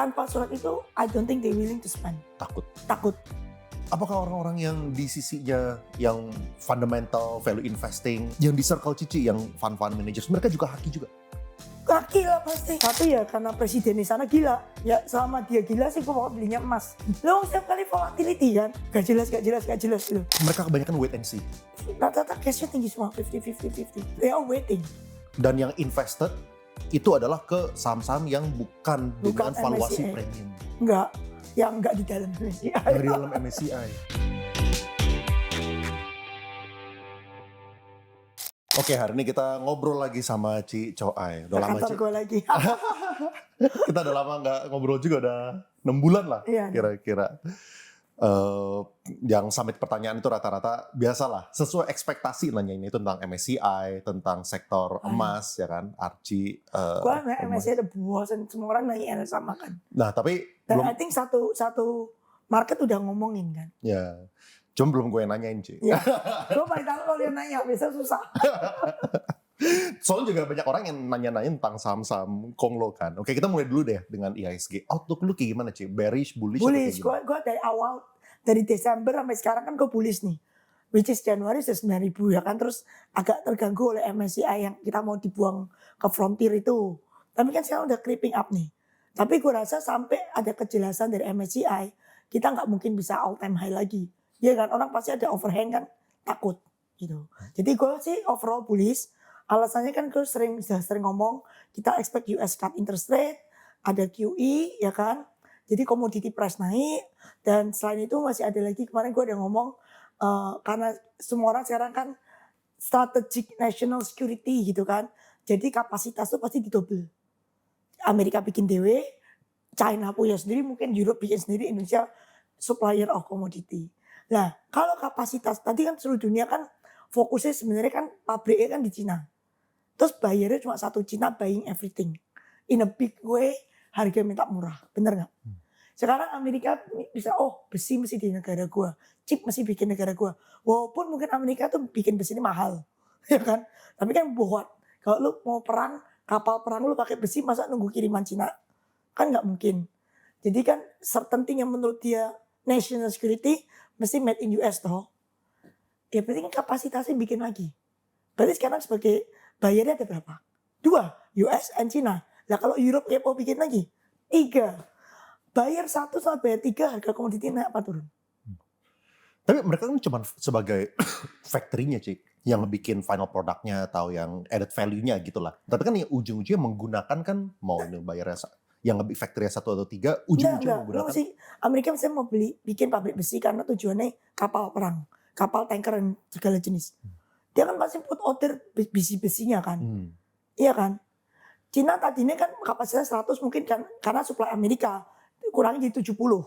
tanpa surat itu, I don't think they willing to spend. Takut. Apakah orang-orang yang di sisinya yang fundamental value investing, yang di circle Cici, yang fund managers, mereka juga haki juga? Kaki lah pasti. Tapi ya karena presiden di sana gila. Ya selama dia gila sih gue mau belinya emas. Lo setiap kali volatility kan, gak jelas loh. Mereka kebanyakan wait and see. Rata-rata cashnya tinggi semua, 50. They are waiting. Dan yang invested itu adalah ke saham-saham yang bukan dengan valuasi MSCI. premium. Enggak, yang enggak di dalam MSCI. Yang di dalam MSCI. Oke, hari ini kita ngobrol lagi sama Ci Choai. Udah lama, Ci. Gue lagi. Kita udah lama nggak ngobrol juga, udah 6 bulan lah Iya, kira-kira. Yang summit pertanyaan itu rata-rata biasalah, sesuai ekspektasi nanyain itu tentang MSCI, tentang sektor emas, ya kan, Archie. Gue MSCI udah bosan, semua orang nanya yang sama kan. Nah, tapi Dan belum, I think satu market udah ngomongin kan. ya, cuma belum gue nanyain, Ci. Ya. Gue paling tahu kalau dia nanya, biasa susah. Soalnya juga banyak orang yang nanya-nanya tentang saham-saham Konglo kan. Oke, kita mulai dulu deh dengan IHSG. Outlook lu kayak gimana, Ci? Bearish, bullish, atau kayak Bullish, gimana? gue dari awal, dari Desember sampai sekarang kan gue bullish nih. Which is Januari sudah 9.000 ya kan. Terus agak terganggu oleh MSCI yang kita mau dibuang ke frontier itu. Tapi kan sekarang udah creeping up nih. Tapi gue rasa sampai ada kejelasan dari MSCI, kita nggak mungkin bisa all time high lagi. Ya kan, orang pasti ada overhang kan, takut gitu. Jadi gue sih overall bullish. Alasannya kan gue sudah sering ngomong, kita expect US cut interest rate, ada QE ya kan. Jadi commodity price naik, dan selain itu masih ada lagi, kemarin gue udah ngomong, karena semua orang sekarang kan strategic national security gitu kan. Jadi kapasitas tuh pasti didouble. Amerika bikin DW, China punya sendiri, mungkin Europe bikin sendiri, Indonesia supplier of commodity. Nah, kalau kapasitas, tadi kan seluruh dunia kan fokusnya sebenarnya kan pabriknya kan di Cina. Terus bayarnya cuma satu, Cina buying everything. In a big way, harga minta murah. Bener gak? Sekarang Amerika bisa, besi mesti di negara gua. Chip mesti bikin negara gua. Walaupun mungkin Amerika tuh bikin besi ini mahal. Ya kan? Tapi kan buat. Kalau lu mau perang, kapal perang lu pakai besi, masa nunggu kiriman Cina? Kan gak mungkin. Jadi kan certain thing yang menurut dia national security, mesti made in US toh. Ya berarti kan kapasitasnya bikin lagi. Berarti sekarang sebagai bayarnya ada berapa? 2, US and China. Nah kalau Europe mau bikin lagi, 3. Bayar 1 sama bayar 3, harga komoditi naik apa turun? Tapi mereka kan cuma sebagai factory-nya, Cik, yang bikin final product-nya atau yang added value-nya gitu lah. Tapi kan yang ujung-ujungnya menggunakan kan, mau ini bayarnya yang lebih factory 1 atau 3, ujung-ujungnya menggunakan. Enggak. Amerika misalnya mau bikin pabrik besi karena tujuannya kapal perang, kapal tanker dan segala jenis. Dia kan pasti put order besi-besinya kan. Iya kan? Cina tadinya kan kapasitasnya 100 mungkin kan karena supply Amerika kurangnya jadi 70.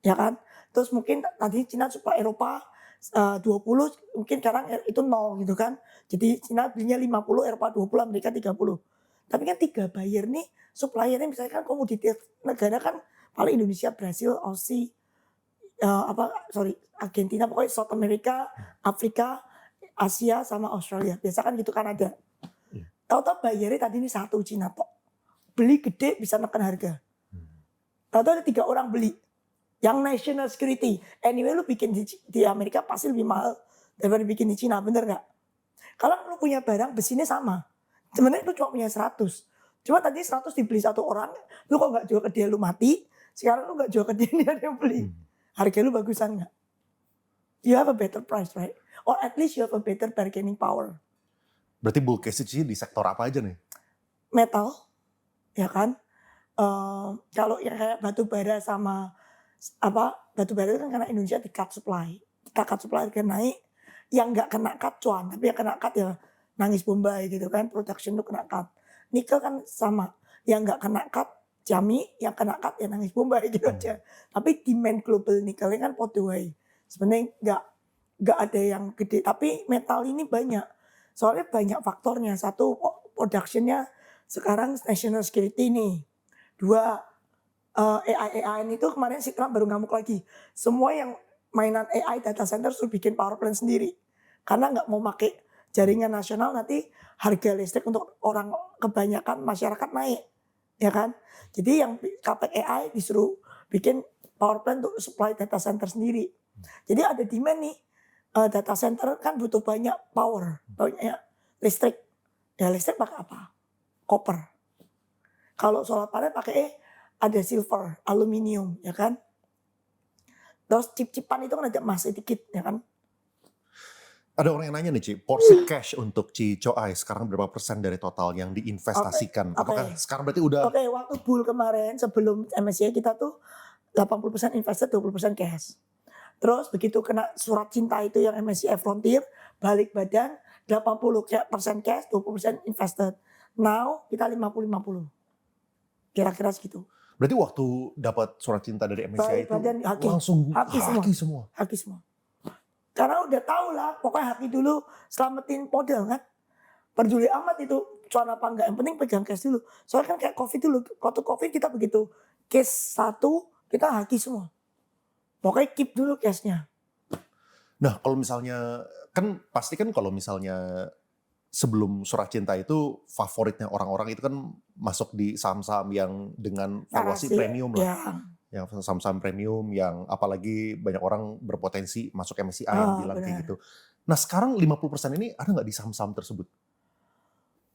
Ya kan? Terus mungkin tadi Cina supply Eropa 20, mungkin sekarang itu 0 gitu kan. Jadi Cina belinya 50, Eropa 20, Amerika 30. Tapi kan 3 buyer nih, suppliernya misalkan komoditi negara kan paling Indonesia, Brasil, Aussie, Argentina, pokoknya South America, Afrika, Asia sama Australia. Biasa kan gitu kan ada. Tahu-tahu bayarnya tadi ini 1 Cina tok. Beli gede bisa neken harga. Tahu-tahu ada 3 orang beli. Yang national security. Anyway lu bikin di Amerika pasti lebih mahal daripada bikin di Cina, bener gak? Kalau lu punya barang besinya sama. Sebenarnya lu cuma punya 100. Cuma tadi 100 dibeli 1 orang. Lu kok gak jual ke dia lu mati. Sekarang lu gak jual ke dia ada yang beli. Harga lu bagusan gak? You have a better price, right? Or at least you have a better bargaining power. Berarti bull case di sektor apa aja nih? Metal, ya kan? Kalau yang kayak batu bara sama batu bara itu kan karena Indonesia di cut supply. Kita cut supply harga naik, yang nggak kena cut cuan, tapi yang kena cut ya nangis Bombay gitu kan, production itu kena cut. Nikel kan sama, yang nggak kena cut Jami, yang kena cut ya nangis Bombay gitu aja. Tapi demand global nikelnya kan podway. Sebenarnya nggak ada yang gede, tapi metal ini banyak. Soalnya banyak faktornya. 1, productionnya sekarang national security nih. 2, AI itu kemarin si Trump baru ngamuk lagi. Semua yang mainan AI data center suruh bikin power plant sendiri. Karena nggak mau pakai jaringan nasional, nanti harga listrik untuk orang kebanyakan masyarakat naik. ya kan? Jadi yang Capex AI disuruh bikin power plant untuk supply data center sendiri. Jadi ada demand nih, data center kan butuh banyak power, banyak listrik. Ya listrik pakai apa? Copper. Kalau solar panel pakai ada silver, aluminium, ya kan? Terus chip-chipan itu kan ada emas sedikit, ya kan? Ada orang yang nanya nih Ci, porsi cash untuk Ci Coai sekarang berapa persen dari total yang diinvestasikan? Oke. Apakah sekarang berarti udah Oke, waktu bull kemarin sebelum MSCI kita tuh 80% invested, 20% cash. Terus begitu kena surat cinta itu yang MSCI Frontier, balik badan 80% cash, 20% invested. Now kita 50-50. Kira-kira segitu. berarti waktu dapat surat cinta dari MSCI Balik itu badan haki. langsung Haki semua. semua. Haki semua. Karena udah tahu lah, pokoknya haki dulu, selamatin modal kan. Peduli amat itu cuan apa enggak, yang penting pegang cash dulu. Soalnya kan kayak COVID dulu, waktu COVID kita begitu case 1, kita haki semua. Pokoknya keep dulu cashnya. Nah kalau misalnya, kan pasti kan kalau misalnya sebelum surat cinta itu favoritnya orang-orang itu kan masuk di saham-saham yang dengan valuasi Narasi, premium lah. ya. Yang saham-saham premium yang apalagi banyak orang berpotensi masuk MSCI yang bilang kayak Benar. gitu. Nah sekarang 50% ini ada nggak di saham-saham tersebut?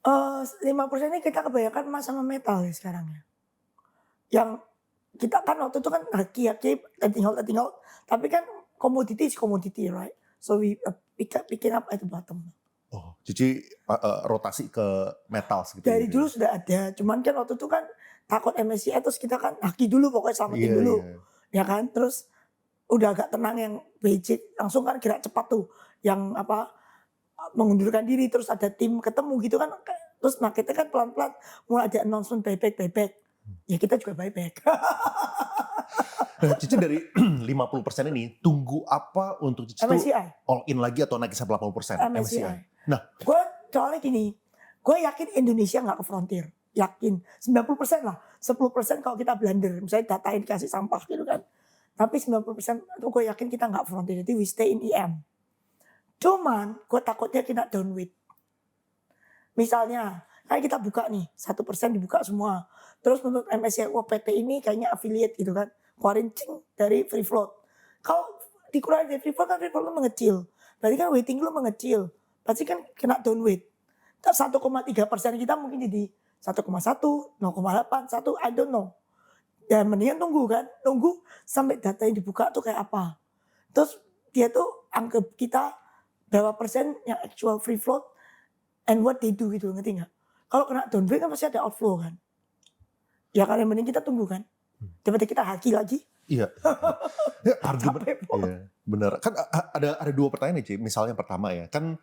5% ini kita kebanyakan emas sama metal ya sekarang ya. Yang kita kan waktu itu kan haki-haki letting out. Tapi kan commodity is commodity, right? So we picking up at the bottom. Oh, Cici rotasi ke metal gitu. Dari dulu sudah ada, cuman kan waktu itu kan takut MSCI terus kita kan haki dulu pokoknya selamatin dulu. Ya kan, terus udah agak tenang yang basic, langsung kan gerak cepat tuh. Yang apa, mengundurkan diri terus ada tim ketemu gitu kan. Terus marketnya kan pelan-pelan mulai ada announcement buyback. Ya kita juga buyback. Nah, Cici dari 50% ini tunggu apa untuk Cici tuh MSCI. all in lagi atau naik sampai 80%? MSCI. Nah, gue soalnya gini, gue yakin Indonesia nggak ke frontier. Yakin 90% lah, 10% kalau kita blunder, misalnya data dikasih sampah gitu kan. Tapi 90% itu gue yakin kita nggak frontier, jadi we stay in EM. Cuman gue takutnya kena downweight. Misalnya, kayak kita buka nih, 1% dibuka semua. Terus menurut MSCI, wah PT ini kayaknya affiliate gitu kan. Keluarin cing dari free float. Kalau dikurangi dari free float kan free float lu mengecil. Berarti kan weighting lu mengecil. Pasti kan kena downweight. 1,3% kita mungkin jadi 1,1, 0,8, 1, I don't know. Ya mendingan tunggu kan. Tunggu sampai data yang dibuka tuh kayak apa. Terus dia tuh anggap kita berapa persen yang actual free float and what they do gitu, ngerti gak? Kalau kena downweight kan pasti ada outflow kan. Ya kan yang mending kita tunggu kan. Daripada kita haki lagi. iya. Ya, argumen, iya, bener. Kan ada dua pertanyaan nih, Ci. Misalnya yang pertama ya, kan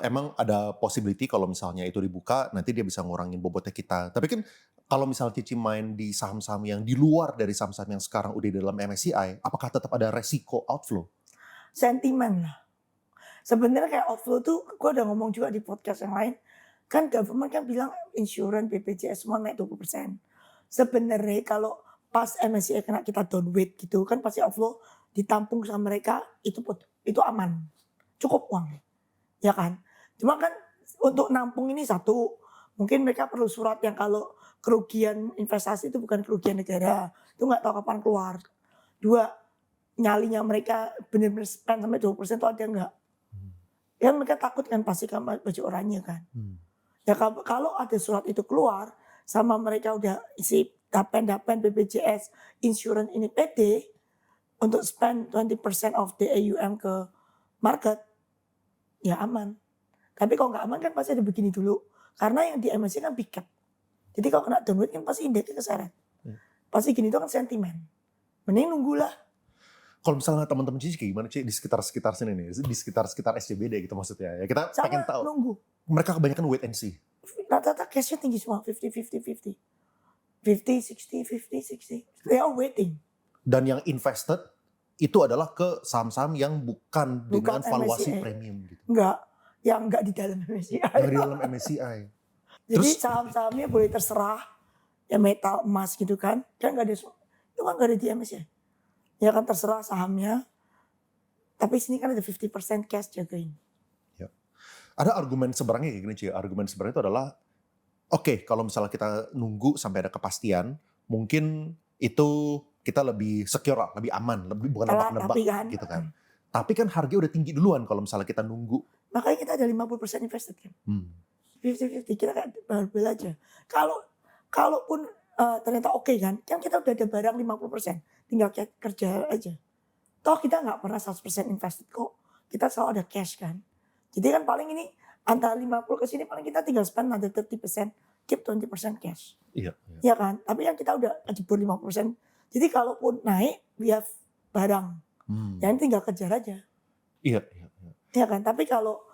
emang ada possibility kalau misalnya itu dibuka, nanti dia bisa ngurangin bobotnya kita. Tapi kan kalau misalnya Cici main di saham-saham yang di luar dari saham-saham yang sekarang udah di dalam MSCI, apakah tetap ada resiko outflow? Sentimen lah. Sebenarnya kayak outflow tuh, gue udah ngomong juga di podcast yang lain. Kan government kan bilang insurance, BPJS semua naik 20%. Sebenarnya kalau pas MSCI kena kita downweight gitu kan pasti outflow ditampung sama mereka itu aman. Cukup uang. Ya kan? Cuma kan untuk nampung ini satu, mungkin mereka perlu surat yang kalau kerugian investasi itu bukan kerugian negara. Itu nggak tahu kapan keluar. Dua, nyalinya mereka benar-benar spend sampai 20% itu ada nggak? Ya mereka takut kan pasti kan baju oranye kan. Ya kalau ada surat itu keluar sama mereka udah isi dapen BPJS insurance ini PT untuk spend 20% of the AUM ke market ya aman. Tapi kalau nggak aman kan pasti ada begini dulu. Karena yang di MSCI kan big cap. Jadi kalau kena downweight kan pasti indeksnya keseret. Pasti gini itu kan sentimen. Mending nunggulah. Kalau misalnya teman-teman Cici kayak gimana Ci di sekitar sini nih, di sekitar SCBD gitu maksudnya. Ya kita pengen tahu. Nunggu. Mereka kebanyakan wait and see. Rata-rata cashnya tinggi semua 50. 50, 60. They are waiting. Dan yang invested itu adalah ke saham-saham yang bukan dengan valuasi MSCI. premium gitu. Enggak, yang enggak di dalam MSCI. Yang di dalam MSCI. Jadi saham-sahamnya boleh terserah, ya metal, emas gitu kan. Kan enggak ada, itu kan enggak ada di MSCI. Ya kan terserah sahamnya. Tapi sini kan ada 50% cash jagain. Ya. Ada argumen seberangnya kayak gini Ci. Argumen seberangnya itu adalah Oke, kalau misalnya kita nunggu sampai ada kepastian, mungkin itu kita lebih secure lah, lebih aman, lebih bukan Telat nebak-nebak tapi kan, gitu kan. Tapi kan harga udah tinggi duluan kalau misalnya kita nunggu. makanya kita ada 50% invested kan. Hmm. 50-50 kita kan barbel aja. Kalaupun ternyata oke kan kita udah ada barang 50%, tinggal kerja aja. Toh kita nggak pernah 100% invested kok. Kita selalu ada cash kan. Jadi kan paling ini antara 50 ke sini paling kita tinggal spend another 30%, keep 20% cash. Iya, iya. Ya kan? Tapi kan kita udah jebur 50%. Jadi kalaupun naik, we have barang. Ya ini tinggal kejar aja. Iya, iya, iya. Ya kan? Tapi kalau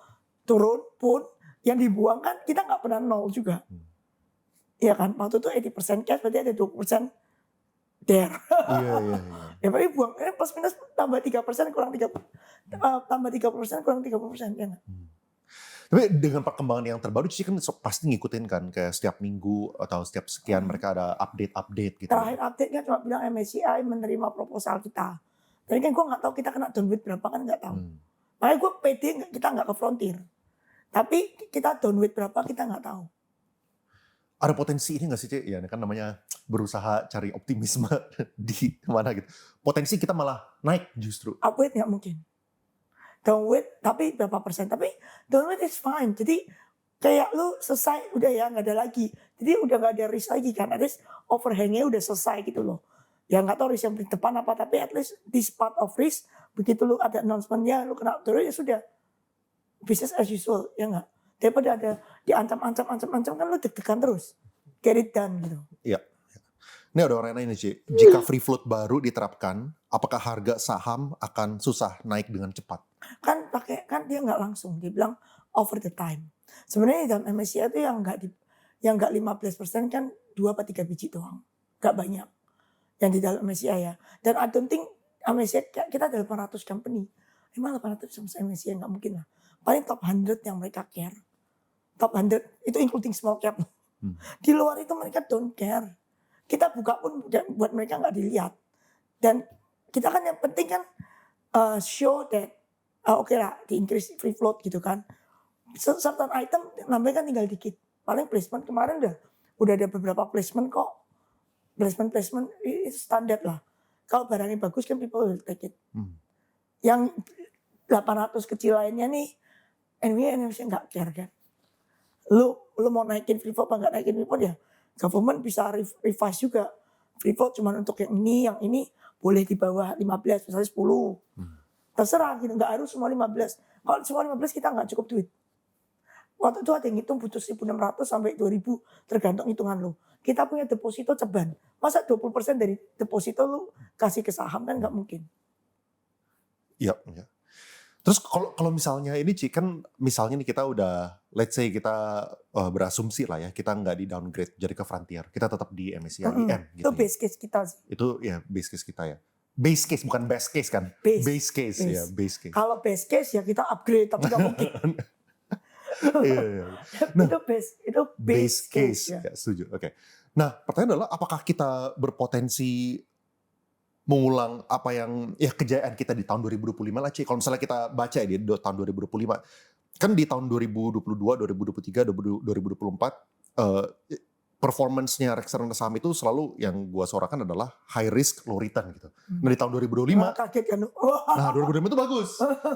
turun pun yang dibuang kan kita nggak pernah nol juga. Ya kan? Waktu itu 80% cash berarti ada 20% there. Iya, iya, iya. Ya berarti buang plus minus tambah 3% kurang 3 tambah 30% kurang 30% ya nggak? Tapi dengan perkembangan yang terbaru Cici kan pasti ngikutin kan kayak setiap minggu atau setiap sekian mereka ada update gitu. Terakhir update-nya cuma bilang MSCI menerima proposal kita. Tapi kan gue nggak tahu kita kena downweight berapa kan nggak tahu. Makanya gue pede kita nggak ke frontier. Tapi kita downweight berapa kita nggak tahu. Ada potensi ini nggak sih Cik? Ya kan namanya berusaha cari optimisme di mana gitu. Potensi kita malah naik justru. Upweight nggak mungkin. Downweight tapi berapa persen. Tapi downweight is fine. Jadi kayak lu selesai udah ya nggak ada lagi. Jadi udah nggak ada risk lagi kan. At least overhangnya udah selesai gitu loh. Ya nggak tahu risk yang di depan apa. Tapi at least this part of risk. Begitu lu ada announcementnya lu kena turun ya sudah. Business as usual ya nggak. Daripada ada diancam-ancam kan lu deg-degan terus. Get it done gitu. Iya. Ini ada orang yang nanya Cik, jika free float baru diterapkan, apakah harga saham akan susah naik dengan cepat? Kan dia nggak langsung, dia bilang over the time. Sebenarnya dalam MSCI itu yang nggak 15% kan 2 atau 3 biji doang, nggak banyak yang di dalam MSCI ya. Dan I don't think MSCI kita ada 800 company, emang 800 sama MSCI nggak mungkin lah. Paling top 100 yang mereka care, top 100 itu including small cap. Di luar itu mereka don't care. Kita buka pun buat mereka nggak dilihat. Dan kita kan yang penting kan show that oke lah di increase free float gitu kan. Certain item nambahnya kan tinggal dikit. Paling placement kemarin udah ada beberapa placement kok. Placement itu standar lah. Kalau barangnya bagus kan people will take it. Yang 800 kecil lainnya nih Indonesia nggak care kan. Lu mau naikin free float apa nggak naikin free float ya government bisa revise juga. Free float cuma untuk yang ini boleh di bawah 15 misalnya 10. Terserah gitu, nggak harus semua 15. Kalau semua 15 kita nggak cukup duit. Waktu itu ada yang hitung butuh 1.600 sampai 2.000 tergantung hitungan lo. Kita punya deposito ceban. Masa 20% dari deposito lu kasih ke saham kan nggak mungkin. Iya, iya. Terus kalau misalnya ini Ci, kan misalnya nih kita udah, let's say kita berasumsi lah ya, kita nggak di downgrade jadi ke frontier, kita tetap di MSCI IM gitu. Itu base case kita sih. Itu ya base case kita ya. Base case bukan best case kan? Base case ya, base case. Kalau base case ya kita upgrade tapi nggak mungkin. Iya, iya. Nah, itu base case ya. Setuju. Oke. Nah, pertanyaan adalah apakah kita berpotensi mengulang apa yang ya kejayaan kita di tahun 2025 lah Ci. Kalau misalnya kita baca ya di tahun 2025 kan di tahun 2022, 2023, 2024 performance-nya reksadana saham itu selalu yang gua suarakan adalah high risk low return gitu. Nah di tahun 2025 kaget kan. Nah 2025 itu bagus.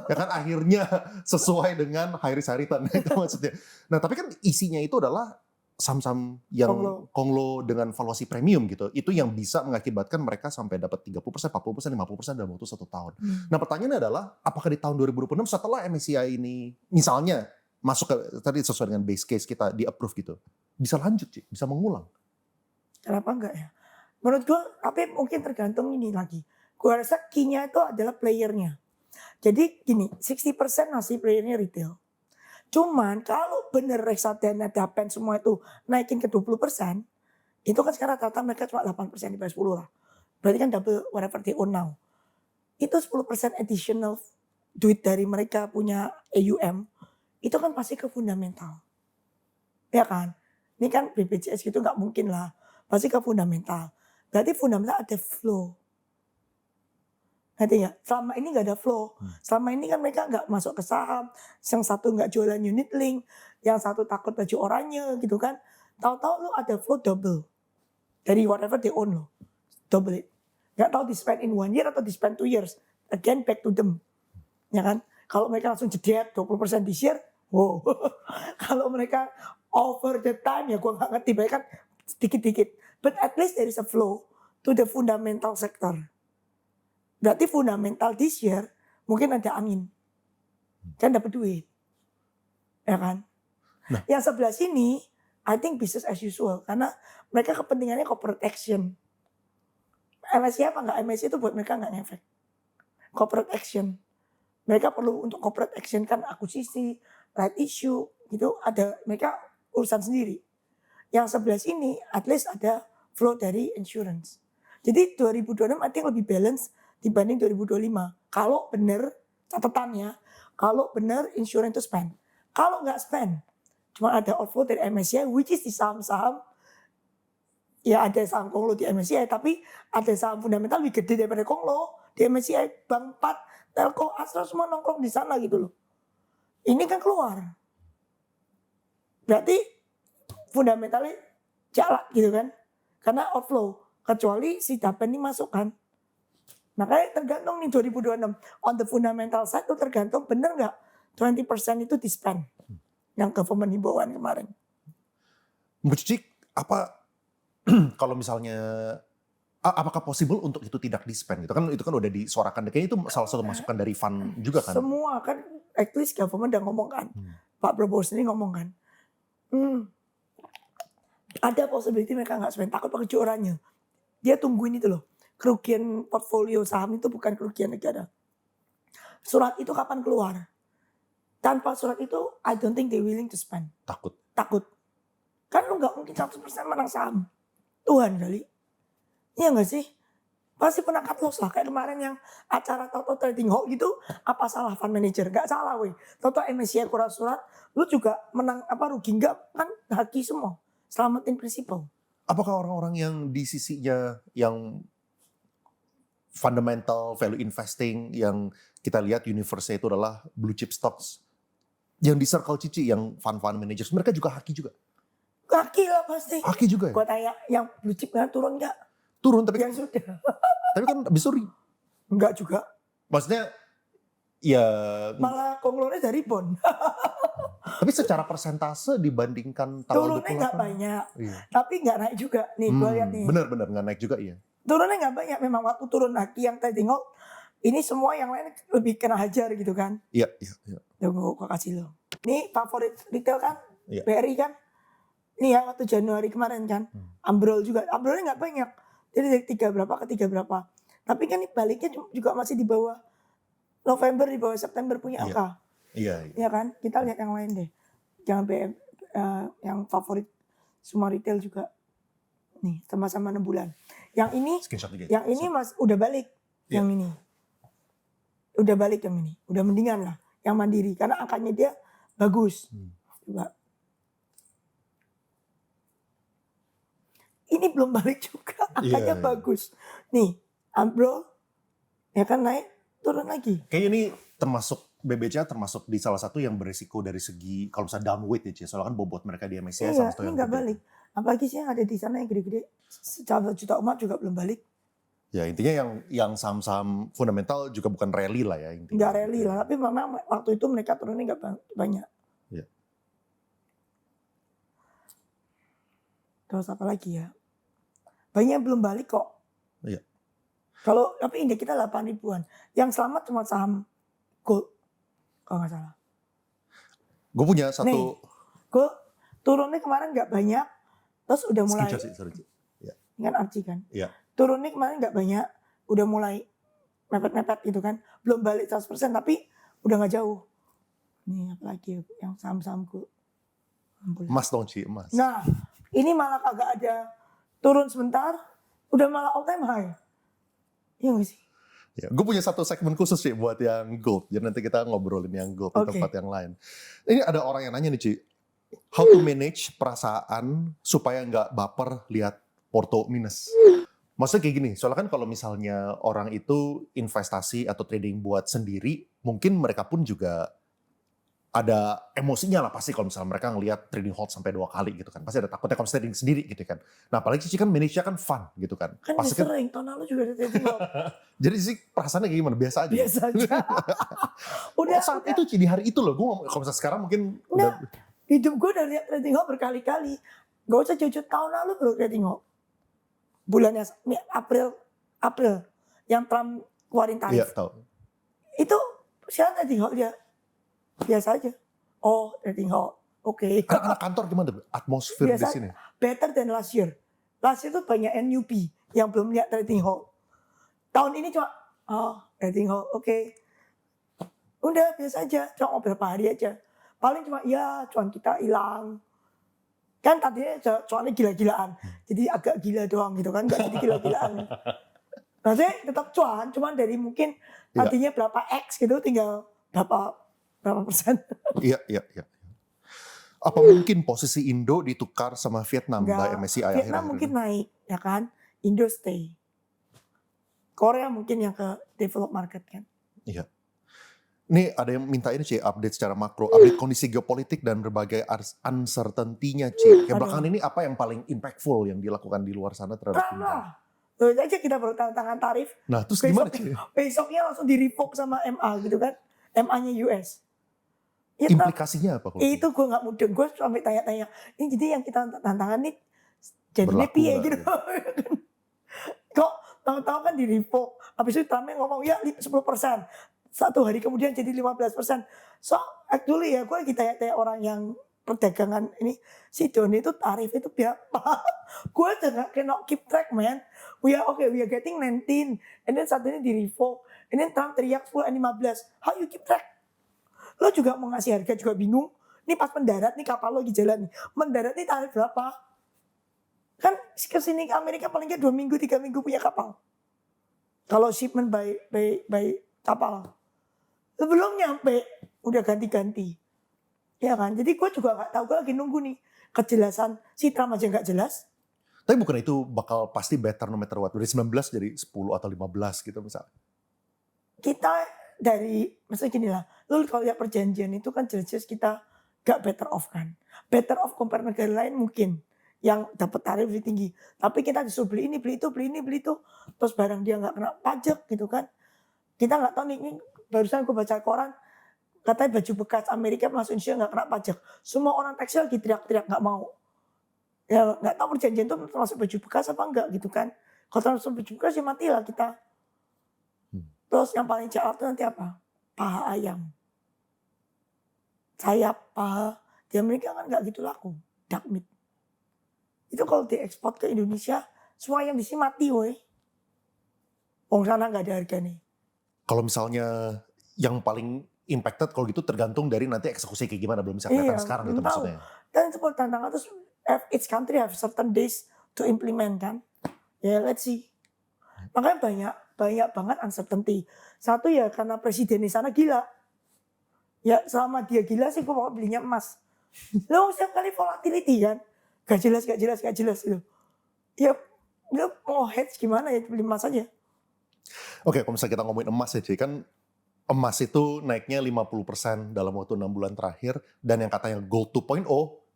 Ya kan akhirnya sesuai dengan high risk high return itu maksudnya. Nah tapi kan isinya itu adalah saham-saham yang konglo dengan valuasi premium gitu. Itu yang bisa mengakibatkan mereka sampai dapat 30%, 40%, 50% dalam waktu 1 tahun. Nah pertanyaannya adalah apakah di tahun 2026 setelah MSCI ini misalnya masuk ke tadi sesuai dengan base case kita di approve gitu. Bisa lanjut sih, bisa mengulang. Kenapa enggak ya? Menurut gue tapi mungkin tergantung ini lagi. Gue rasa key-nya itu adalah playernya. Jadi gini, 60% masih playernya retail. Cuman kalau bener reksadana dapen semua itu naikin ke 20%, itu kan sekarang rata-rata mereka cuma 8% di bawah 10 lah. Berarti kan double whatever they own now. Itu 10% additional duit dari mereka punya AUM, itu kan pasti ke fundamental. Ya kan? Ini kan BPJS gitu nggak mungkin lah. Pasti ke fundamental. Berarti fundamental ada flow. Ngerti nggak? Selama ini nggak ada flow. Selama ini kan mereka nggak masuk ke saham. Yang satu nggak jualan unit link. Yang satu takut baju oranye gitu kan. tahu-tahu lo ada flow double dari whatever they own lo, double it. Nggak tahu di spend in 1 year atau di spend 2 years, again back to them, ya kan? Kalau mereka langsung jedet 20% this year, wow. Kalau mereka over the time ya gue nggak ngerti, mereka kan sedikit-dikit. But at least there is a flow to the fundamental sector. Berarti fundamental this year mungkin ada angin, kan dapat duit, ya kan? Nah. Yang sebelah sini, I think business as usual karena mereka kepentingannya corporate action. MSCI apa nggak MSCI itu buat mereka nggak ngefek. Corporate action, mereka perlu untuk corporate action kan akuisisi, right issue, gitu ada mereka urusan sendiri. Yang sebelah sini, at least ada flow dari insurance. Jadi 2026 I think lebih balance dibanding 2025. Kalau benar catatannya, kalau benar insurance itu spend. Kalau nggak spend, cuma ada outflow dari MSCI, which is di saham-saham, ya ada saham Konglo di MSCI, tapi ada saham fundamental lebih gede daripada Konglo. Di MSCI, Bank 4, Telco, Astra semua nongkrong di sana gitu loh. Ini kan keluar. Berarti fundamentalnya jalan gitu kan. Karena outflow. Kecuali si Dapen ini masuk kan. Makanya tergantung nih 2026. On the fundamental side itu tergantung bener nggak 20% itu di spend. Yang government himbauan kemarin. Mbak Cici, apa kalau misalnya apakah possible untuk itu tidak di-spend gitu kan, itu kan udah disuarakan, kayaknya itu salah satu masukan dari fund juga kan. Semua kan at least government udah ngomong kan. Pak Prabowo sendiri ngomong kan. Ada possibility mereka nggak spend, takut pakai kejuarannya. Dia tungguin itu loh. Kerugian portfolio saham itu bukan kerugian negara. Surat itu kapan keluar? Tanpa surat itu I don't think they willing to spend. Takut. Kan lu nggak mungkin 100% menang saham. Tuhan kali. Iya gak sih? Pasti pernah cut loss lah. Kayak kemarin yang acara Toto Trading Hall gitu. Apa salah fund manager? Gak salah weh. Toto MSCI kurang surat. Lu juga menang rugi enggak? Kan haki semua. Selamatin prinsipal. Apakah orang-orang yang di sisinya yang fundamental value investing yang kita lihat universe itu adalah blue chip stocks. Yang di circle Cici yang fund managers. Mereka juga haki juga. Haki lah pasti. Haki juga ya? Gua tanya yang blue chip turun enggak? Turun tapi kan, Yang sudah. tapi kan habis itu Enggak juga. maksudnya ya Malah konglornya dari bond. tapi secara persentase dibandingkan tahun 28. Turunnya enggak banyak. Iya. Tapi enggak naik juga. Nih gua lihat nih. Benar nggak naik juga iya. Turunnya enggak banyak. Memang waktu turun haki yang trading hold. Ini semua yang lain lebih kena hajar gitu kan. Iya. Tunggu gua kasih lo. Ini favorit retail kan. Iya. BRI kan. Ini ya waktu Januari kemarin kan. Ambrol juga. Ambrolnya enggak banyak. Jadi dari 3 berapa ke 3 berapa. Tapi kan ini baliknya juga masih di bawah November, di bawah September punya angka. Iya. Iya kan? Kita lihat yang lain deh. Jangan yang favorit semua retail juga. Nih, sama-sama 6 bulan. Yang ini, Screenshot juga. yang ini mas udah balik. Iya. Yang ini. Udah balik yang ini. Udah mendingan lah. Yang mandiri. Karena angkanya dia bagus. Coba. Ini belum balik juga. Angkanya Iya. bagus. Nih, Ambrol. Ya kan naik. Turun lagi. Kayaknya ini termasuk BBCA termasuk di salah satu yang berisiko dari segi kalau misalnya downweight ya, Ci. Soalnya kan bobot mereka di MSCI Iya, salah satu ini yang nggak gede. balik. Apalagi sih yang ada di sana yang gede-gede. 1 juta umat juga belum balik. Ya intinya yang saham-saham fundamental juga bukan rally lah ya intinya. Nggak rally lah. Tapi memang waktu itu mereka turunnya nggak banyak. Iya. Terus apa lagi ya? Banyak yang belum balik kok. Iya. Kalau tapi indeks kita 8 ribuan. Yang selamat cuma saham gold. Kalau nggak salah. Gue punya satu Nih. Gold turunnya kemarin nggak banyak. Terus udah mulai. screenshot sih, sorry. Ya. Ini kan Archie kan. Iya. Turunnya kemarin nggak banyak. Udah mulai mepet-mepet gitu kan. Belum balik 100% tapi udah nggak jauh. Nih apalagi yang saham-saham gold. Emas dong Ci, emas. Nah ini malah kagak ada. Turun sebentar. Udah malah all time high. Iya gak sih? Ya, gue punya satu segmen khusus sih buat yang gold. Jadi nanti kita ngobrolin yang gold di Oke. tempat yang lain. Ini ada orang yang nanya nih Ci. How to manage perasaan supaya nggak baper lihat porto minus. Maksudnya kayak gini, soalnya kan kalau misalnya orang itu investasi atau trading buat sendiri, mungkin mereka pun juga ada emosinya lah pasti kalau misalnya mereka ngelihat trading halt sampai 2 kali gitu kan. Pasti ada takutnya kalau trading sendiri gitu kan. Nah apalagi sih kan Indonesia kan fun gitu kan. Kan Pasti kan, sering, tahun lalu juga ada trading halt. jadi sih perasaannya kayak gimana? Biasa aja. Biasa aja. Oh, saat itu Ci, di hari itu loh. Gue kalau misalnya sekarang mungkin udah. Nah, hidup gue udah lihat trading halt berkali-kali. Gak usah jujur, tahun lalu baru trading halt. Bulannya April yang Trump keluarin Iya tarif. tahu. Itu sekarang trading halt ya biasa aja. Oh, trading halt. Oke. Anak-anak kantor gimana atmosfer di Biasa, sini? better than last year. Last year tuh banyak NUP yang belum lihat trading halt. Tahun ini cuma, trading halt, oke. Udah biasa aja, cuma beberapa hari aja. Paling cuma ya cuan kita hilang. Kan tadinya cuannya gila-gilaan. Jadi agak gila doang gitu kan, nggak jadi gila-gilaan. Maksudnya tetap cuan, cuman dari mungkin Iya. tadinya berapa X gitu tinggal berapa persen. Iya. Apa mungkin posisi Indo ditukar sama Vietnam by Enggak, MSCI Vietnam akhir-akhir mungkin ini? naik, ya kan? Indo stay. Korea mungkin yang ke develop market kan. Iya. Nih ada yang minta ini Ci, update secara makro, update kondisi geopolitik dan berbagai uncertainty-nya Ci. Kayak Aduh. belakangan ini apa yang paling impactful yang dilakukan di luar sana terhadap Trump Indo? lah. Loh aja kita baru tanda tangan tarif. Nah terus gimana Ci? Besoknya langsung di revoke sama MA gitu kan. MA-nya US. Ya, Trump, Implikasinya apa kalau itu gue gak mudeng. Gue sampai tanya-tanya. Ini jadi yang kita tantangan nih jadinya Berlaku piye nggak, gitu. Kok tahu-tahu kan di revoke. Habis itu Trumpnya ngomong ya 10%. Satu hari kemudian jadi 15%. So actually ya gue lagi tanya-tanya orang yang perdagangan ini. Si Doni itu tarif itu berapa? Gue udah gak cannot keep track man. We are getting 19. And then saat ini di revoke. And then Trump teriak 10 and 15. How you keep track? Lo juga mau ngasih harga juga bingung. Ini pas mendarat nih kapal lo lagi jalan nih. Mendarat nih tarif berapa? Kan kesini ke Amerika paling nggak 2 minggu 3 minggu punya kapal. Kalau shipment by kapal. Belum nyampe udah ganti-ganti. Ya kan? Jadi gue juga nggak tahu, gue lagi nunggu nih kejelasan. Si Trump aja nggak jelas. Tapi bukan itu bakal pasti better no matter what. Dari 19 jadi 10 atau 15 gitu misalnya. Kita dari, maksudnya gini lah. Lu kalau lihat perjanjian itu kan jelas-jelas kita gak better off kan. Better off compare negara lain mungkin. Yang dapat tarif lebih tinggi. Tapi kita disuruh beli ini, beli itu, beli ini, beli itu. Terus barang dia gak kena pajak gitu kan. Kita gak tahu nih, ini barusan gue baca koran. Katanya baju bekas Amerika masuk Indonesia gak kena pajak. Semua orang tekstil lagi teriak-teriak gak mau. Ya gak tahu perjanjian itu termasuk baju bekas apa enggak gitu kan. Kalau termasuk baju bekas ya matilah kita. Terus yang paling jahat itu nanti apa? Paha ayam. Sayap, paha. Di Amerika kan gak gitu laku. Duck meat. Itu kalau diekspor ke Indonesia, semua yang di sini mati woy. Wong sana gak ada harga nih. Kalau misalnya yang paling impacted kalau gitu tergantung dari nanti eksekusi kayak gimana. Belum bisa kelihatan Iya, sekarang belum gitu tahu. maksudnya. Dan sebuah tantangan terus each country have certain days to implement kan. Ya let's see. Makanya banyak banget uncertainty. Satu ya karena presiden di sana gila. Ya selama dia gila sih gue mau belinya emas. Lo setiap kali volatility kan. Gak jelas gitu. Ya lo mau hedge gimana ya beli emas aja. Oke, kalau misalnya kita ngomongin emas ya Ci, kan emas itu naiknya 50% dalam waktu 6 bulan terakhir. Dan yang katanya gold 2.0,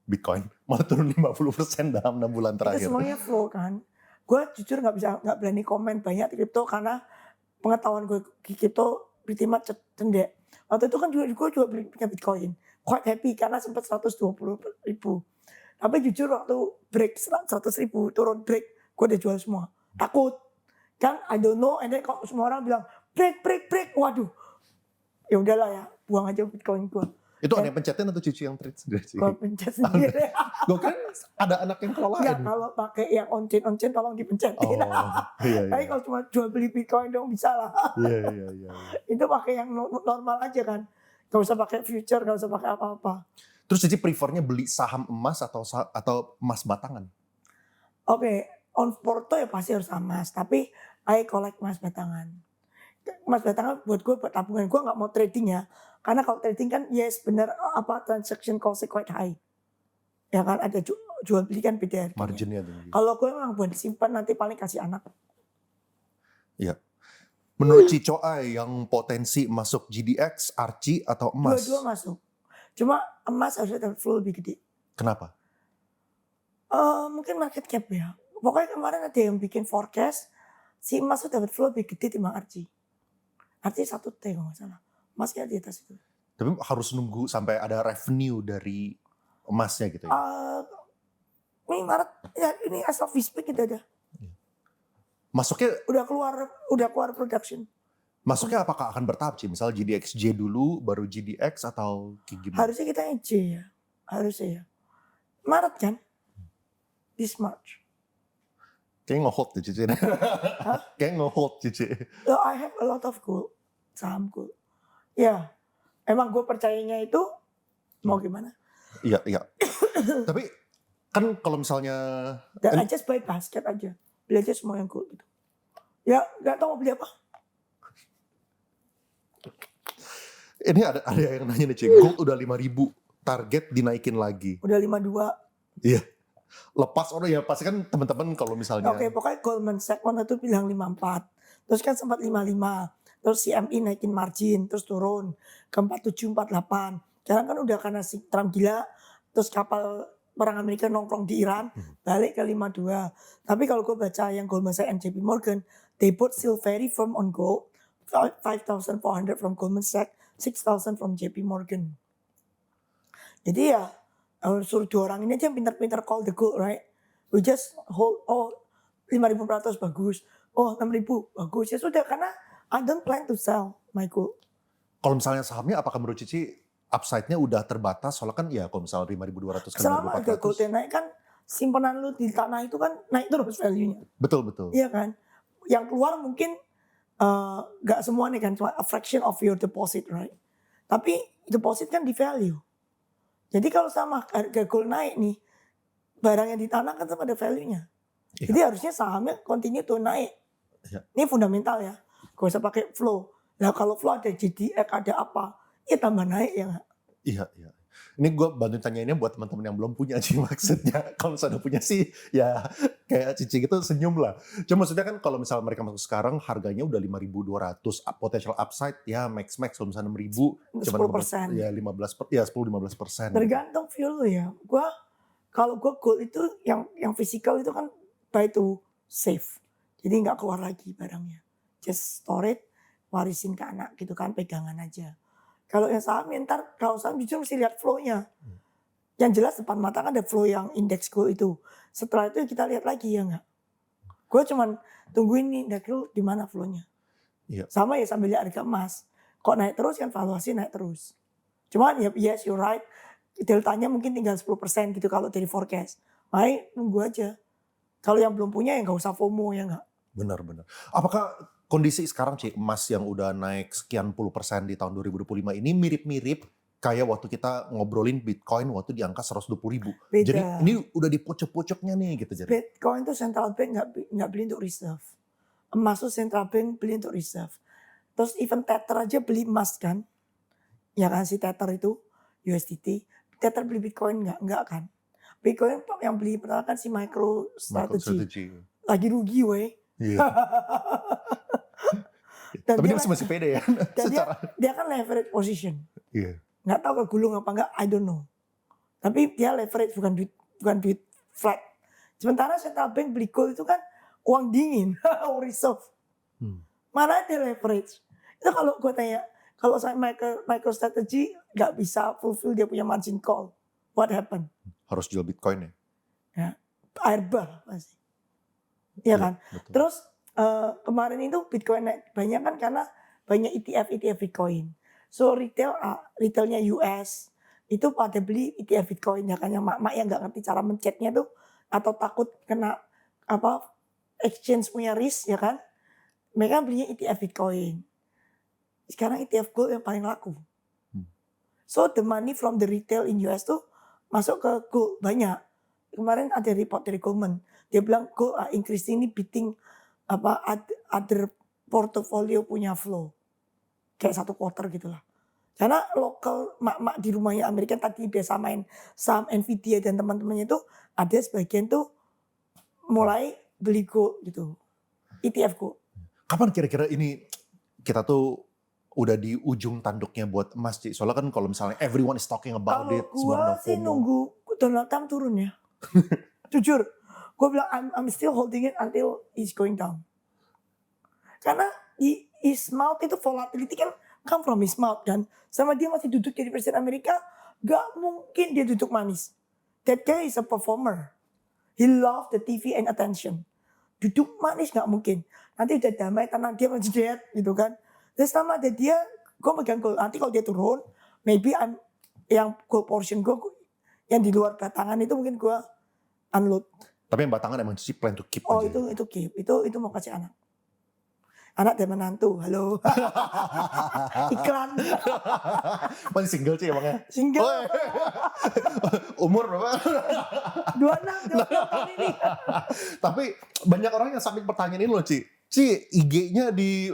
Bitcoin malah turun 50% dalam 6 bulan Itu terakhir. semuanya flow kan. Gue jujur nggak berani komen banyak di kripto karena pengetahuan gue di kripto pretty much cendek. Waktu itu kan gue juga beli punya Bitcoin. Quite happy karena sempat 120.000. Tapi jujur waktu break 100.000 turun break, gue udah jual semua. Takut. Kan I don't know, and then kalau semua orang bilang break. Waduh. Ya udahlah ya, buang aja Bitcoin gue. Itu ada yang pencetin atau Cici yang trade sendiri? Gue pencet sendiri. Gue kan ada anak yang kelolain. Enggak, kalau pakai yang on-chain tolong dipencetin. Iya. Tapi kalau cuma jual beli Bitcoin dong bisa lah. Iya. Itu pakai yang normal aja kan. Gak usah pakai future, gak usah pakai apa-apa. Terus Cici prefernya beli saham emas atau emas batangan? Oke, on porto ya pasti harus emas. Tapi I collect emas batangan. Emas batangan buat gue buat tabungan. Gue gak mau trading ya. Karena kalau trading kan yes benar transaction cost quite high. Ya kan ada jual beli kan beda harganya. Marginnya tinggi. Kalau gue memang buat disimpan nanti paling kasih anak. Iya. Menurut Cico Ai yang potensi masuk GDX, Archie atau emas? Dua-dua masuk. Cuma emas harusnya dapat flow lebih gede. Kenapa? Mungkin market cap ya. Pokoknya kemarin ada yang bikin forecast, si emas tuh dapat flow lebih gede timbang RG. RG 1T kalau nggak salah. Emasnya di atas itu. Tapi harus nunggu sampai ada revenue dari emasnya gitu ya? Ini Maret, ya ini as of we speak itu ada. Masuknya Udah keluar production. apakah akan bertahap sih? Misal GDXJ dulu, baru GDX atau kayak gimana? Harusnya kita J ya. Harusnya ya. Maret kan? This March. Kayaknya nge-hold deh Cici. Kayaknya nge-hold Cici. So I have a lot of gold. Saham gold. Ya. Emang gue percayanya itu mau gimana? Iya. Tapi kan kalau misalnya Dan I just buy basket aja. Beli aja semua yang gold gitu. Ya gak tahu mau beli apa. ini ada yang nanya nih Cik, gold udah 5.000, target dinaikin lagi. Udah 52. Iya. Lepas ya pasti kan teman-teman kalau misalnya. Oke, pokoknya Goldman Sachs waktu itu bilang 54. Terus kan sempat 55. Terus CME naikin margin, terus turun ke 47, 48. Sekarang kan udah karena si Trump gila, terus kapal perang Amerika nongkrong di Iran, balik ke 52. Tapi kalau gue baca yang Goldman Sachs and JP Morgan, they both still very firm on gold. 5,400 from Goldman Sachs, 6,000 from JP Morgan. Jadi ya, suruh dua orang ini aja yang pintar-pintar call the gold, right? We just hold, 5.400 bagus, 6.000 bagus. Ya sudah, karena I don't plan to sell my gold. Kalau misalnya sahamnya apakah menurut Cici upside-nya udah terbatas? Soalnya kan ya kalau misalnya 5.200 ke Selama harga goldnya 5.400. naik kan, simpanan lu di tanah itu kan naik terus value-nya. Betul. Iya kan? Yang keluar mungkin gak semua nih kan, cuma a fraction of your deposit, right? Tapi deposit kan di value. Jadi kalau sama harga gold naik nih, barang yang di tanah kan tetap ada value-nya. Iya. Jadi harusnya sahamnya continue tuh naik. Iya. Ini fundamental ya. Gak usah pakai flow. Nah kalau flow ada GDX, ada apa, ya tambah naik ya nggak? Iya. Ini gue bantu tanyainnya buat teman-teman yang belum punya sih maksudnya. Kalau misalnya udah punya sih ya kayak Cici gitu senyum lah. Cuma maksudnya kan kalau misalnya mereka masuk sekarang harganya udah 5.200, potential upside ya max kalau misalnya 6.000 cuma 10%. ya 10-15%. Tergantung view lu ya. Kalau gue gold itu yang physical itu kan buy to save. Jadi nggak keluar lagi barangnya. Just store it, warisin ke anak gitu kan, pegangan aja. Kalau yang saham ya ntar, kalau saham jujur mesti lihat flow-nya. Yang jelas depan mata kan ada flow yang indeks gold itu. Setelah itu kita lihat lagi ya nggak. Gue cuman tungguin nih indeks gold di mana flow-nya. Iya. Sama ya sambil lihat harga emas. Kok naik terus kan valuasi naik terus. Cuman ya yes you're right. Deltanya mungkin tinggal 10% gitu kalau dari forecast. Makanya tunggu aja. Kalau yang belum punya ya nggak usah FOMO ya nggak. Benar. Apakah kondisi sekarang Cik, emas yang udah naik sekian puluh persen di tahun 2025 ini mirip-mirip kayak waktu kita ngobrolin Bitcoin waktu di angka 120.000. Beda. Jadi ini udah di pucuk-pucuknya nih gitu jadi. Bitcoin tuh central bank nggak beli untuk reserve. Emas tuh central bank beli untuk reserve. Terus even Tether aja beli emas kan. Ya kan si Tether itu USDT. Tether beli Bitcoin nggak kan. Bitcoin yang beli pertama kan si MicroStrategy. Lagi rugi weh. Iya. Dan Tapi dia masih pede ya. Dan secara. dia kan leverage position. Iya. Nggak tahu kegulung apa enggak, I don't know. Tapi dia leverage bukan duit flat. Sementara central bank beli gold itu kan uang dingin, uang reserve. Mana ada leverage? Itu kalau gue tanya, kalau saya MicroStrategy nggak bisa fulfill dia punya margin call, what happen? Harus jual Bitcoin ya. Ya, air bah pasti. Iya kan? Betul. Terus kemarin itu Bitcoin naik banyak kan karena banyak ETF Bitcoin. So retailnya US itu pada beli ETF Bitcoin ya kan, yang mak-mak yang nggak ngerti cara mencetnya tuh atau takut kena exchange punya risk ya kan, mereka belinya ETF Bitcoin. Sekarang ETF gold yang paling laku. So the money from the retail in US tuh masuk ke gold banyak. Kemarin ada report dari Goldman, dia bilang gold increasingly beating other portfolio punya flow. Kayak 1 quarter gitulah. Karena lokal mak-mak di rumahnya Amerika tadi biasa main saham Nvidia dan teman-temannya itu ada sebagian tuh mulai beli gold gitu. ETF gold. Kapan kira-kira ini kita tuh udah di ujung tanduknya buat emas, Ci? Soalnya kan kalau misalnya everyone is talking about Kalau it, semua gua orang sih FOMO. nunggu Donald Trump turun ya. Jujur, gue bilang I'm still holding it until he's going down. Karena his mouth itu volatility kan come from his mouth kan. Sama dia masih duduk jadi presiden Amerika, gak mungkin dia duduk manis. That guy is a performer. He love the TV and attention. Duduk manis gak mungkin. Nanti udah damai, tenang, dia masih dead gitu kan. Dan selama ada dia, gue megang gold. Nanti kalau dia turun, maybe yang gold portion gue, yang di luar batangan itu mungkin gue unload. Tapi yang batangan emang sih plan to keep Oh aja. itu keep, itu mau kasih anak. Anak dan menantu, halo. Iklan. Masih single sih emangnya? Single. Oh, umur berapa? 26 tahun ini. Tapi banyak orang yang sambil pertanyaan ini loh, Ci. Ci, IG-nya di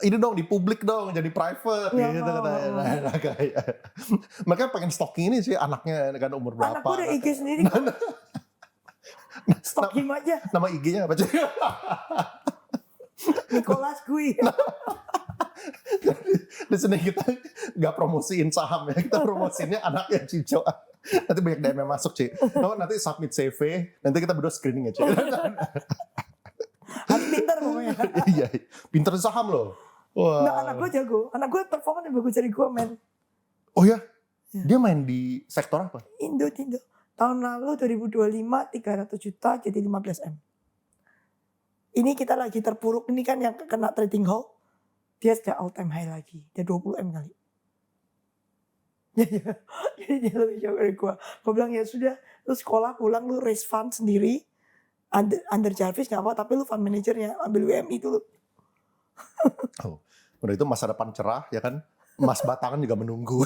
ini dong, di publik dong, jadi private Ya, gitu mau. katanya. Nah, kayak mereka pengen stalking ini sih anaknya kan umur berapa. Anakku udah IG sendiri. Stok him aja. Nama IG-nya apa, Ci? Nicholas Gui. Di sini kita nggak promosiin saham ya, kita promosiinnya anaknya Cico. Nanti banyak DM yang masuk, Ci. Oh, nanti submit CV, nanti kita berdua screening ya, Ci. Harus pintar pokoknya. Iya, pinter saham loh. Wah. Nah, anak gue jago. Anak gue performa yang bagus dari gue, men. Oh ya? Ya. Dia main di sektor apa? Indo. Tahun lalu 2025 300 juta jadi 15 M. Ini kita lagi terpuruk. Ini kan yang kena trading halt. Dia sudah all time high lagi. Dia 20 M kali. Jadi dia lebih jauh dari gue. Gue bilang ya sudah. Lu sekolah pulang lu raise fund sendiri. Under Jarvis gak apa. Tapi lu fund manajernya. Ambil WMI dulu. Udah itu masa depan cerah ya kan? Mas Batangan juga menunggu.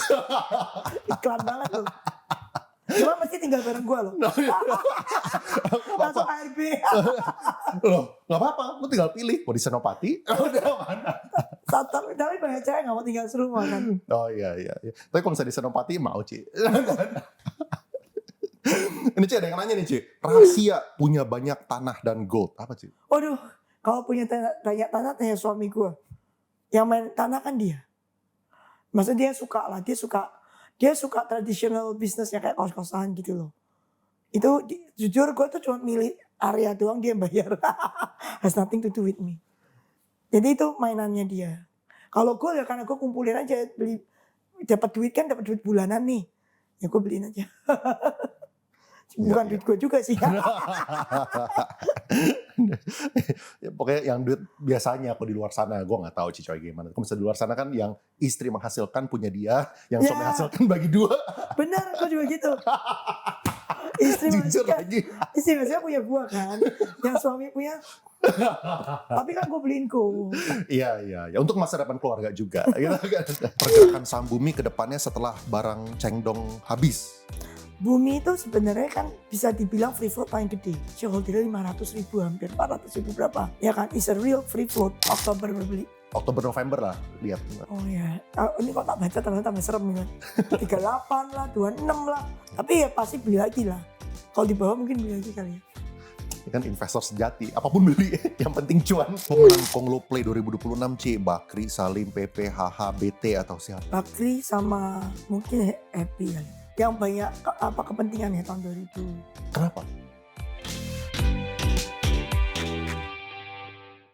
Iklan banget lu. Cuma mesti tinggal bareng gue loh. Langsung ARB. Loh, gak apa-apa. Lu tinggal pilih. Mau di Senopati? Udah mana? Tapi banyak cewek gak mau tinggal serumah kan. Oh iya. Tapi kalau misalnya di Senopati mau, Ci. Ini Ci ada yang nanya nih, Ci. Rahasia punya banyak tanah dan gold. Apa, Ci? Waduh, kalau punya banyak tanah tanya suami gue. Yang main tanah kan dia. Maksudnya dia suka lah, dia suka traditional bisnisnya kayak kos-kosan gitu loh. Itu jujur gue tuh cuma milih area doang, dia bayar. Has nothing to do with me. Jadi itu mainannya dia. Kalau gue ya karena gue kumpulin aja, beli dapat duit bulanan nih. Ya gue beliin aja. Bukan duit gue juga sih. Ya, pokoknya yang duit biasanya aku di luar sana, gue nggak tahu Cicoy gimana. Kalau misalnya di luar sana kan yang istri menghasilkan punya dia, yang Ya. suami hasilkan bagi dua. Benar, gue juga gitu. Istri Jujur maksudnya, lagi. istri maksudnya punya gua kan, yang suami punya. Tapi kan gue beliin ku. Iya. Untuk masa depan keluarga juga. Gitu kan. Pergerakan saham bumi ke depannya setelah barang Chengdong habis. Bumi itu sebenarnya kan bisa dibilang free float paling gede. Shareholder 500 ribu, hampir 400 ribu berapa. Ya kan, is a real free float. Oktober berbeli. Oktober November lah, lihat. Oh ya, ini kok tak baca ternyata tambah serem kan. 38 lah, 26 lah. Tapi ya pasti beli lagi lah. Kalau di bawah mungkin beli lagi kali ya. Ini kan investor sejati, apapun beli, yang penting cuan. Pemenang Konglo Play 2026 C, Bakri, Salim, PP, HH, BT atau siapa? Bakri sama mungkin Happy kali. Yang banyak kepentingannya tahun 2000. Kenapa?